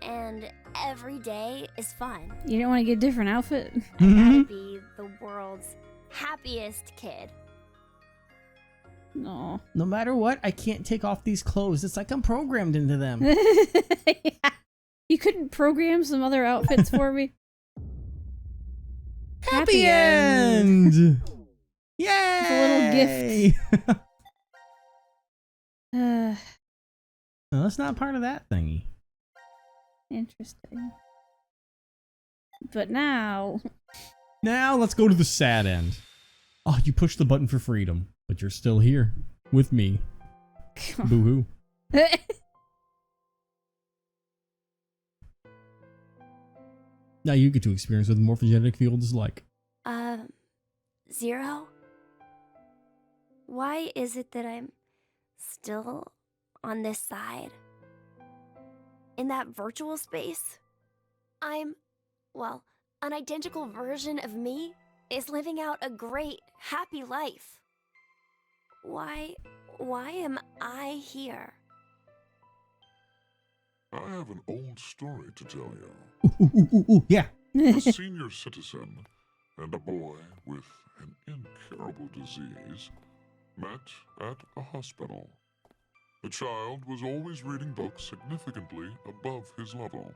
and every day is fun. You didn't want to get a different outfit? I gotta be the world's happiest kid. No. No matter what, I can't take off these clothes. It's like I'm programmed into them. Yeah. You couldn't program some other outfits for me? Happy end. Yay! a little gift. No, that's not part of that thingy. Interesting. But now... Now let's go to the sad end. Oh, you pushed the button for freedom, but you're still here with me. Boo-hoo. Now you get to experience what the morphogenetic field is like. Zero? Why is it that I'm still on this side? In that virtual space? Well, an identical version of me is living out a great, happy life. Why am I here? I have an old story to tell you. Ooh, yeah. A senior citizen and a boy with an incurable disease met at a hospital. The child was always reading books significantly above his level.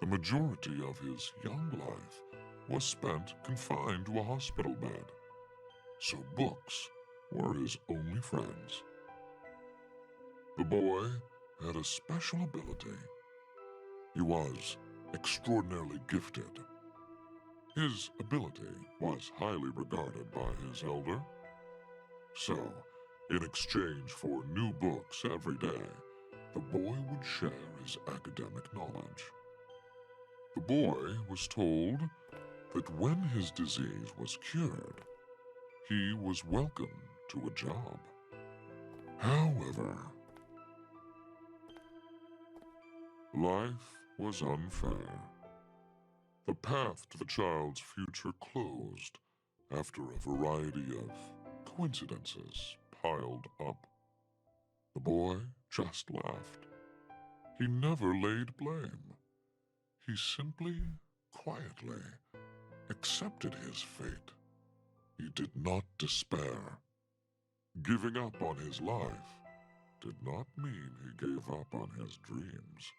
The majority of his young life was spent confined to a hospital bed, so books were his only friends. The boy had a special ability. He was extraordinarily gifted. His ability was highly regarded by his elder. So, in exchange for new books every day, the boy would share his academic knowledge. The boy was told that when his disease was cured, he was welcome to a job. However, life was unfair. The path to the child's future closed after a variety of coincidences piled up. The boy just laughed. He never laid blame. He simply, quietly accepted his fate. He did not despair. Giving up on his life did not mean he gave up on his dreams.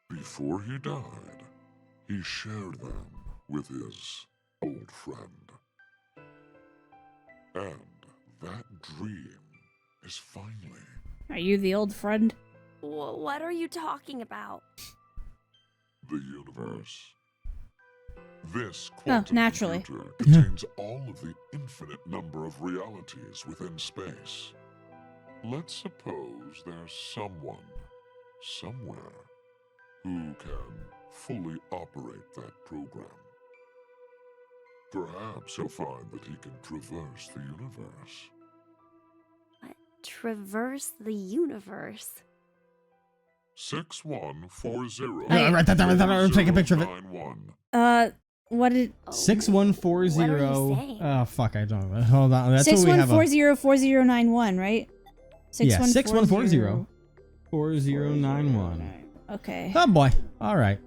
Before he died, he shared them with his old friend. And that dream is finally... Are you the old friend? What are you talking about? the universe. This quantum naturally. computer contains all of the infinite number of realities within space. Let's suppose there's someone, somewhere, who can fully operate that program. Perhaps he'll find that he can traverse the universe. What? Traverse the universe? 6140. Yeah, write that down. Take a picture of it. What did 6140? What are you saying? Oh fuck, I don't know. Hold on. That's what we have. 61404091, right? Yeah, 6140 4091. Okay. Oh boy. All right.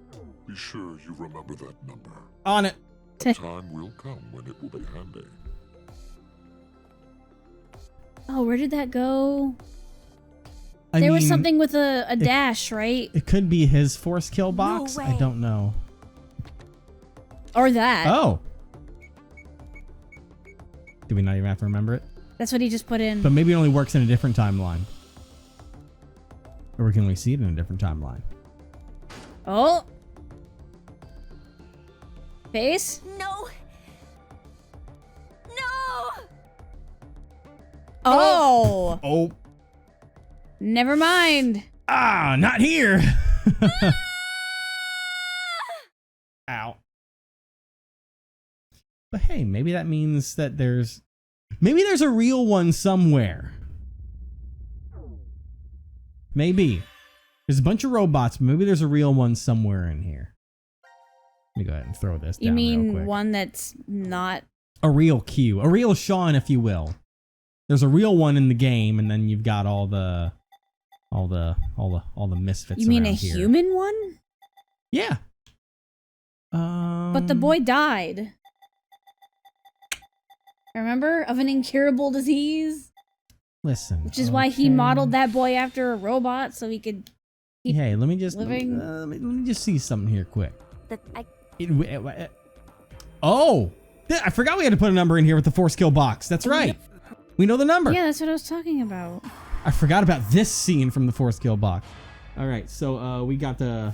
Be sure you remember that number. On it. The time will come when it will be handy. Oh, where did that go? I There mean, was something with a dash, right? It could be his force kill box. No I way. don't know. Or that. Oh. Do we not even have to remember it? That's what he just put in. But maybe it only works in a different timeline. Or can we see it in a different timeline? Oh. Face? No! No! Oh. Oh. Never mind. Ah, not here. Ow. But hey, maybe that means that there's a real one somewhere. Maybe. There's a bunch of robots, but maybe there's a real one somewhere in here. Let me go ahead and throw this down You real mean quick. one that's not... A real Q. A real Sean, if you will. There's a real one in the game, and then you've got all the misfits. You mean a around here. human one? Yeah. But the boy died. Remember? Of an incurable disease? Listen. Which is why he modeled that boy after a robot so he could keep Hey, let me just living. let me just see something here quick. I Oh, I forgot we had to put a number in here with the force kill box. That's right. We know the number. Yeah, that's what I was talking about. I forgot about this scene from the force kill box. All right, so we got the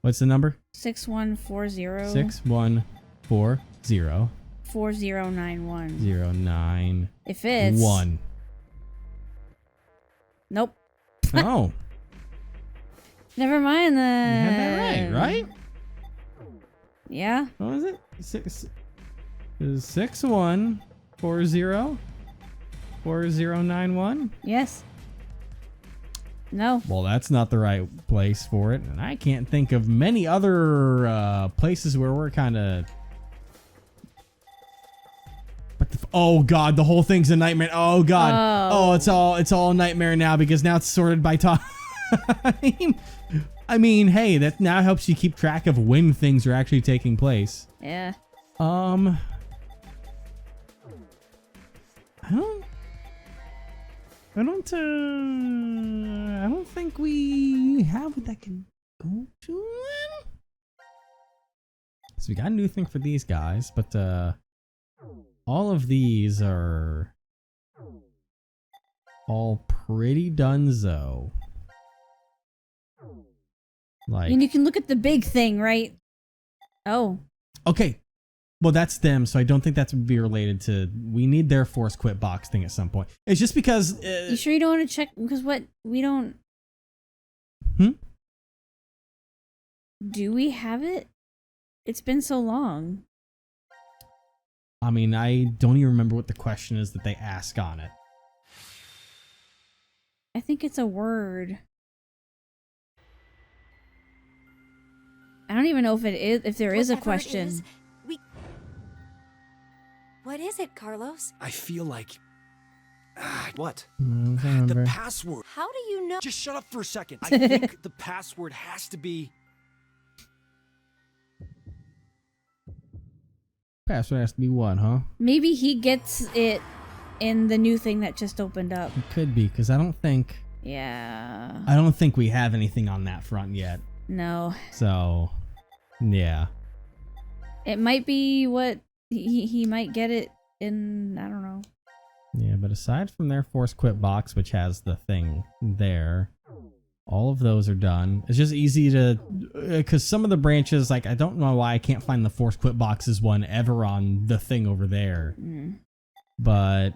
what's the number? 6140 6140 4091. 09 If it's 1. Nope. Oh, Never mind you then. had that right? Yeah. What was it? 6140 4091. Yes. No. Well, that's not the right place for it, and I can't think of many other places where we're kind of. Oh God, the whole thing's a nightmare. Oh God. Oh, it's all nightmare now because now it's sorted by time. I mean, hey, that now helps you keep track of when things are actually taking place. Yeah. I don't. I don't think we have what that can go to. So we got a new thing for these guys, but all of these are all pretty donezo. Like, And you can look at the big thing, right? Oh. okay. Well, that's them, so I don't think that's would be related to. We need their force quit box thing at some point. It's just because. You sure you don't want to check? Because what? We don't. Do we have it? It's been so long. I mean, I don't even remember what the question is that they ask on it. I think it's a word. I don't even know if it is. If there is a Whatever it question. is, What is it, Carlos? I feel like... what? I don't The remember. password. How do you know? Just shut up for a second. I think the password has to be... Password has to be what, huh? Maybe he gets it in the new thing that just opened up. It could be, because I don't think we have anything on that front yet. No. So, yeah. It might be what he might get it in. I don't know. Yeah, but aside from their force quit box, which has the thing there, all of those are done. It's just easy to, because some of the branches, like, I don't know why I can't find the force quit boxes one ever on the thing over there. But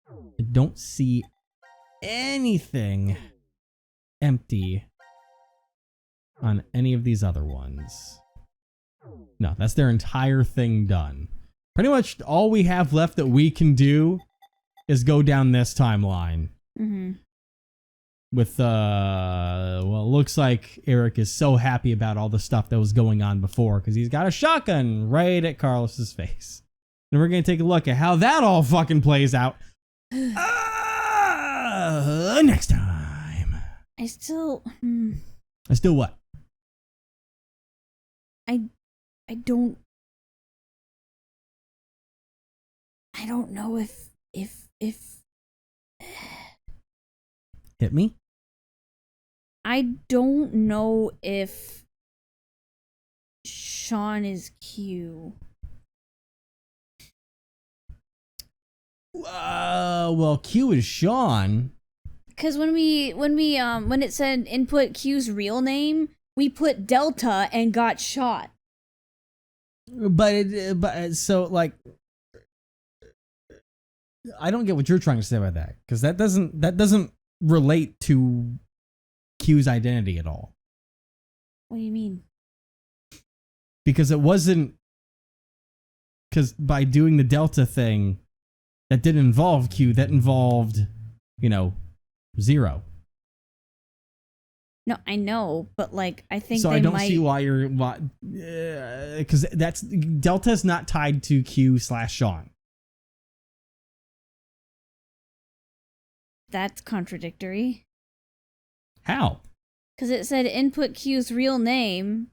I don't see anything empty on any of these other ones. No, that's their entire thing done. Pretty much all we have left that we can do is go down this timeline. With, well, it looks like Eric is so happy about all the stuff that was going on before because he's got a shotgun right at Carlos's face. And we're going to take a look at how that all fucking plays out next time. I still what? I don't know if Hit me? I don't know if Sean is Q. Well, Q is Sean. Because when it said input Q's real name, we put Delta and got shot. But so, like, I don't get what you're trying to say about that, because that doesn't relate to Q's identity at all. What do you mean? Because it wasn't, because by doing the Delta thing, that didn't involve Q, that involved, Zero. No, I know, but like I think so they I don't might... see why because that's Delta's not tied to Q/Sean. That's contradictory. How? Because it said input Q's real name.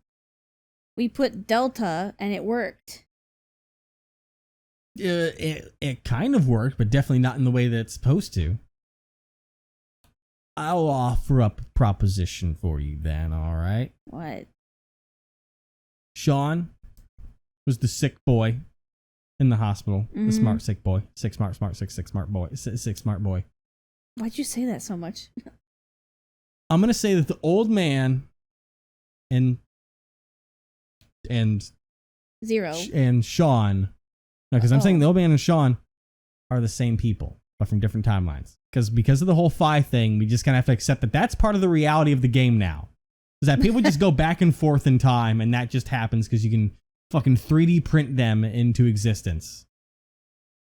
We put Delta and it worked. It kind of worked, but definitely not in the way that it's supposed to. I'll offer up a proposition for you then, all right? What? Sean was the sick boy in the hospital. The smart sick boy. Sick smart boy. Sick smart boy. Why'd you say that so much? I'm gonna say that the old man and Zero and Sean, no, because I'm saying the old man and Sean are the same people, but from different timelines. Because of the whole Phi thing, we just kind of have to accept that that's part of the reality of the game now. Is that people just go back and forth in time, and that just happens because you can fucking 3D print them into existence.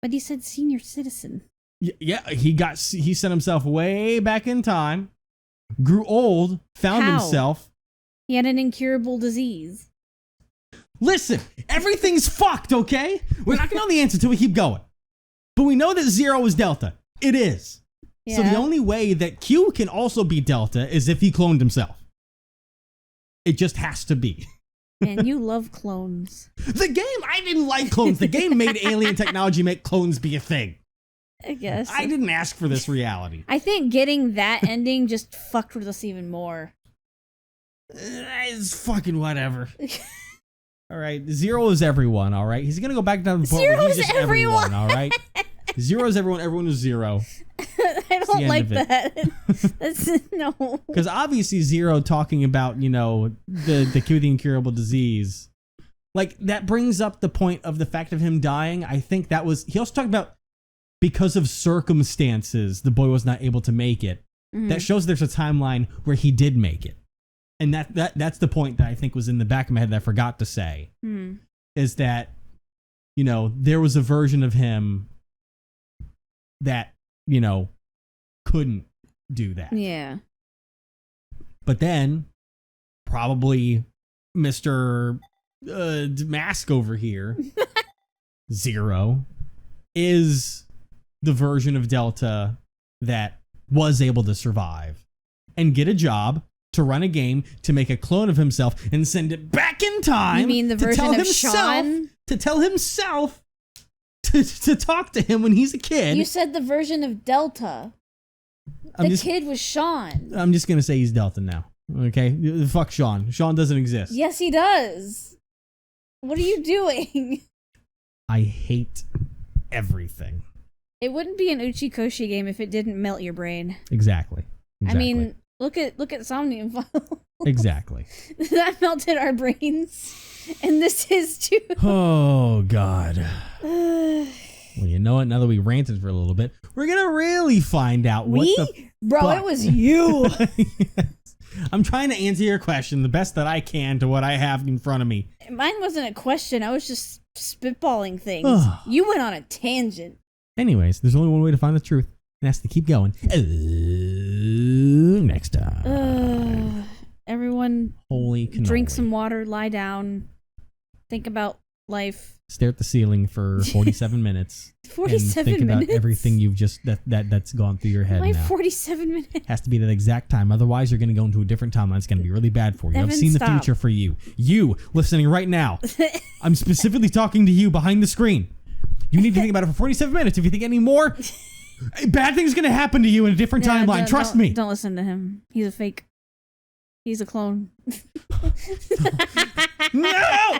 But he said senior citizen. Yeah, he sent himself way back in time, grew old, found himself. He had an incurable disease. Listen, everything's fucked, okay? We're not going to know the answer until we keep going. But we know that Zero is Delta. It is. Yeah. So the only way that Q can also be Delta is if he cloned himself. It just has to be. Man, you love clones. The game, I didn't like clones. The game made alien technology make clones be a thing. I guess. I didn't ask for this reality. I think getting that ending just fucked with us even more. It's fucking whatever. All right, Zero is everyone. All right, he's gonna go back down to the point where he's just everyone. All right, Zero is everyone. Everyone is Zero. I don't like that. That's no. Because obviously Zero talking about the incurable disease, like that brings up the point of the fact of him dying. I think that was he also talked about because of circumstances the boy was not able to make it. Mm-hmm. That shows there's a timeline where he did make it. And that's the point that I think was in the back of my head that I forgot to say, is that, there was a version of him that, couldn't do that. Yeah. But then probably Mr. Mask over here, Zero, is the version of Delta that was able to survive and get a job to run a game, to make a clone of himself and send it back in time. You mean the version of Sean? To tell himself to talk to him when he's a kid. You said the version of Delta. The kid was Sean. I'm just going to say he's Delta now. Okay? Fuck Sean. Sean doesn't exist. Yes, he does. What are you doing? I hate everything. It wouldn't be an Uchikoshi game if it didn't melt your brain. Exactly. I mean... Look at Somnium File. Exactly. That melted our brains. And this is too. Oh, God. Well, you know what? Now that we ranted for a little bit, we're going to really find out what Bro, it was you. Yes. I'm trying to answer your question the best that I can to what I have in front of me. Mine wasn't a question. I was just spitballing things. You went on a tangent. Anyways, there's only one way to find the truth. And that's to keep going. Next time. Everyone Holy cannoli. Drink some water, lie down, think about life. Stare at the ceiling for 47 minutes. 47 and think minutes? about everything you've just that's gone through your head Why now. 47 minutes? Has to be that exact time. Otherwise, you're going to go into a different timeline. It's going to be really bad for you. Evan, I've seen stop. the future for you. You listening right now. I'm specifically talking to you behind the screen. You need to think about it for 47 minutes. If you think any more, bad things going to happen to you in a different timeline. Trust me. Don't listen to him. He's a fake. He's a clone. No!